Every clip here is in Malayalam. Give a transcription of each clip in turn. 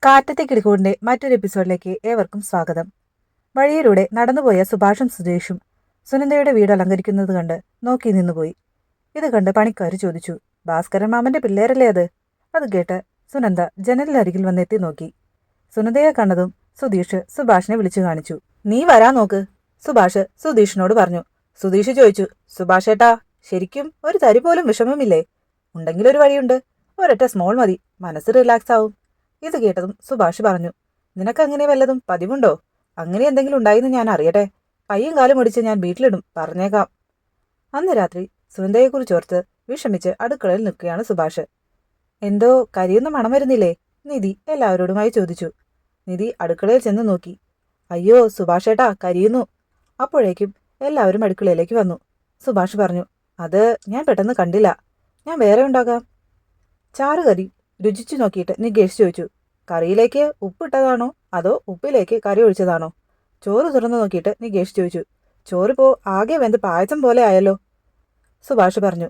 കാറ്റത്തെ കിളിക്കൂടിന്റെ മറ്റൊരു എപ്പിസോഡിലേക്ക് ഏവർക്കും സ്വാഗതം. വഴിയിലൂടെ നടന്നുപോയ സുഭാഷും സുരേഷും സുനന്ദയുടെ വീട് അലങ്കരിക്കുന്നത് കണ്ട് നോക്കി നിന്നുപോയി. ഇത് കണ്ട് പണിക്കാർ ചോദിച്ചു, ഭാസ്കരൻ മാമന്റെ പിള്ളേരല്ലേ അത്? അത് കേട്ട് സുനന്ദ ജനലിനരികിൽ വന്നെത്തി നോക്കി. സുനന്ദയെ കണ്ടതും സുധീഷ് സുഭാഷിനെ വിളിച്ചു കാണിച്ചു. നീ വരാൻ നോക്ക്, സുഭാഷ് സുധീഷിനോട് പറഞ്ഞു. സുധീഷ് ചോദിച്ചു, സുഭാഷേട്ടാ, ശരിക്കും ഒരു തരി പോലും വിഷമമില്ലേ? ഉണ്ടെങ്കിലൊരു വഴിയുണ്ട്, ഒരൊറ്റ സ്മോൾ മതി, മനസ്സ് റിലാക്സ് ആവും. ഇത് കേട്ടതും സുഭാഷ് പറഞ്ഞു, നിനക്കങ്ങനെ വല്ലതും പതിവുണ്ടോ? അങ്ങനെ എന്തെങ്കിലും ഉണ്ടായിന്ന് ഞാൻ അറിയട്ടെ. കയ്യും കാലും ഒടിച്ച് ഞാൻ വീട്ടിലിടും, പറഞ്ഞേക്കാം. അന്ന് രാത്രി സുനന്ദയെക്കുറിച്ചോർത്ത് വിഷമിച്ച് അടുക്കളയിൽ നിൽക്കുകയാണ് സുഭാഷ്. എന്തോ കരിയുന്ന മണം വരുന്നില്ലേ? നിധി എല്ലാവരോടുമായി ചോദിച്ചു. നിധി അടുക്കളയിൽ ചെന്ന് നോക്കി. അയ്യോ സുഭാഷേട്ടാ, കരിയുന്നു. അപ്പോഴേക്കും എല്ലാവരും അടുക്കളയിലേക്ക് വന്നു. സുഭാഷ് പറഞ്ഞു, അത് ഞാൻ പെട്ടെന്ന് കണ്ടില്ല, ഞാൻ വേറെ ഉണ്ടാകാം. ചാറുകറി രുചിച്ചു നോക്കിയിട്ട് നികേഷ് ചോദിച്ചു, കറിയിലേക്ക് ഉപ്പിട്ടതാണോ അതോ ഉപ്പിലേക്ക് കറി ഒഴിച്ചതാണോ? ചോറ് തുറന്നു നോക്കിയിട്ട് നികേഷ് ചോദിച്ചു. ചോറിപ്പോ ആകെ വെന്ത് പായസം പോലെ ആയല്ലോ. സുഭാഷ് പറഞ്ഞു,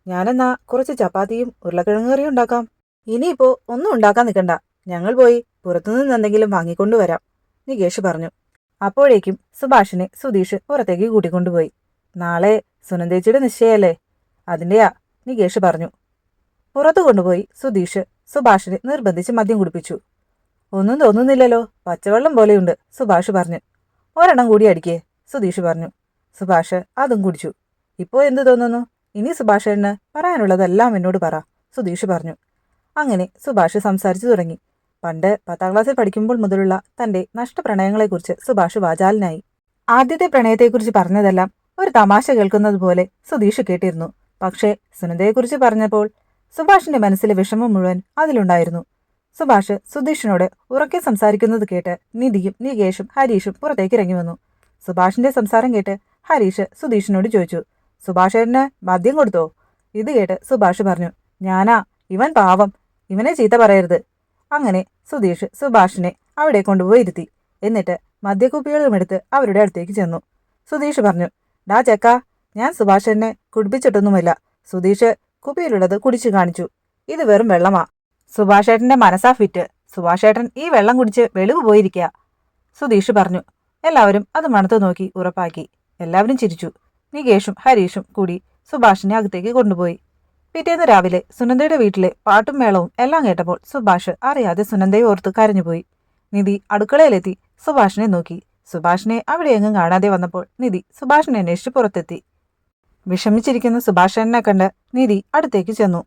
ഞാനെന്നാ കുറച്ച് ചപ്പാത്തിയും ഉരുളക്കിഴങ്ങ് കറിയും ഉണ്ടാക്കാം. ഇനിയിപ്പോ ഒന്നും ഉണ്ടാക്കാൻ നിൽക്കണ്ട, ഞങ്ങൾ പോയി പുറത്തുനിന്ന് എന്തെങ്കിലും വാങ്ങിക്കൊണ്ടുവരാം, നികേഷ് പറഞ്ഞു. അപ്പോഴേക്കും സുഭാഷിനെ സുധീഷ് പുറത്തേക്ക് കൂട്ടിക്കൊണ്ടുപോയി. നാളെ സുനന്ദേച്ചിയുടെ നിശ്ചയല്ലേ, അതിന്റെയാ, നികേഷ് പറഞ്ഞു. പുറത്തു കൊണ്ടുപോയി സുധീഷ് സുഭാഷിനെ നിർബന്ധിച്ച് മദ്യം കുടിപ്പിച്ചു. ഒന്നും തോന്നുന്നില്ലല്ലോ, പച്ചവെള്ളം പോലെയുണ്ട്, സുഭാഷ് പറഞ്ഞു. ഒരെണ്ണം കൂടി അടിക്കേ, സുധീഷ് പറഞ്ഞു. സുഭാഷ് അതും കുടിച്ചു. ഇപ്പോൾ എന്തു തോന്നുന്നു? ഇനി സുഭാഷേട്ടന് പറയാനുള്ളതെല്ലാം എന്നോട് പറ, സുധീഷ് പറഞ്ഞു. അങ്ങനെ സുഭാഷ് സംസാരിച്ചു തുടങ്ങി. പണ്ട് 10ാം ക്ലാസ്സിൽ പഠിക്കുമ്പോൾ മുതലുള്ള തന്റെ നഷ്ടപ്രണയങ്ങളെക്കുറിച്ച് സുഭാഷ് വാചാലനായി. ആദ്യത്തെ പ്രണയത്തെക്കുറിച്ച് പറഞ്ഞതെല്ലാം ഒരു തമാശ കേൾക്കുന്നത് പോലെ സുധീഷ് കേട്ടിരുന്നു. പക്ഷേ സുനന്ദയെക്കുറിച്ച് പറഞ്ഞപ്പോൾ സുഭാഷിന്റെ മനസ്സിലെ വിഷമം മുഴുവൻ അതിലുണ്ടായിരുന്നു. സുഭാഷ് സുധീഷിനോട് ഉറക്കെ സംസാരിക്കുന്നത് കേട്ട് നിധിയും നികേഷും ഹരീഷും പുറത്തേക്ക് ഇറങ്ങി വന്നു. സുഭാഷിന്റെ സംസാരം കേട്ട് ഹരീഷ് സുധീഷിനോട് ചോദിച്ചു, സുഭാഷേട്ടന് മദ്യം കൊടുത്തോ? ഇത് കേട്ട് സുഭാഷ് പറഞ്ഞു, ഞാനാ, ഇവൻ പാവം, ഇവനെ ചീത്ത പറയരുത്. അങ്ങനെ സുധീഷ് സുഭാഷിനെ അവിടെ കൊണ്ടുപോയി ഇരുത്തി. എന്നിട്ട് മദ്യക്കുപ്പികളുമെടുത്ത് അവരുടെ അടുത്തേക്ക് ചെന്നു. സുധീഷ് പറഞ്ഞു, ഡാ ചെക്ക, ഞാൻ സുഭാഷേട്ടനെ കുടിപ്പിച്ചിട്ടൊന്നുമില്ല. സുധീഷ് കുപ്പിയിലുള്ളത് കുടിച്ചു കാണിച്ചു. ഇത് വെറും വെള്ളമാ. സുഭാഷേട്ടന്റെ മനസ്സാ ഫിറ്റ്. സുഭാഷേട്ടൻ ഈ വെള്ളം കുടിച്ച് വെളിവ് പോയിരിക്കുക, സുധീഷ് പറഞ്ഞു. എല്ലാവരും അത് മണത്തു നോക്കി ഉറപ്പാക്കി. എല്ലാവരും ചിരിച്ചു. നികേഷും ഹരീഷും കൂടി സുഭാഷിനെ അകത്തേക്ക് കൊണ്ടുപോയി. പിറ്റേന്ന് രാവിലെ സുനന്ദയുടെ വീട്ടിലെ പാട്ടും മേളവും എല്ലാം കേട്ടപ്പോൾ സുഭാഷ് അറിയാതെ സുനന്ദയെ ഓർത്ത് കരഞ്ഞുപോയി. നിധി അടുക്കളയിലെത്തി സുഭാഷിനെ നോക്കി. സുഭാഷിനെ അവിടെ എങ്ങും കാണാതെ വന്നപ്പോൾ നിധി സുഭാഷിനെ അന്വേഷിച്ച് പുറത്തെത്തി. വിഷമിച്ചിരിക്കുന്ന സുഭാഷേട്ടനെ കണ്ട് നിധി അടുത്തേക്ക് ചെന്നു.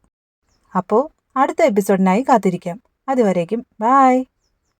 അപ്പോൾ അടുത്ത എപ്പിസോഡിനായി കാത്തിരിക്കാം. അതുവരേക്കും ബായ്.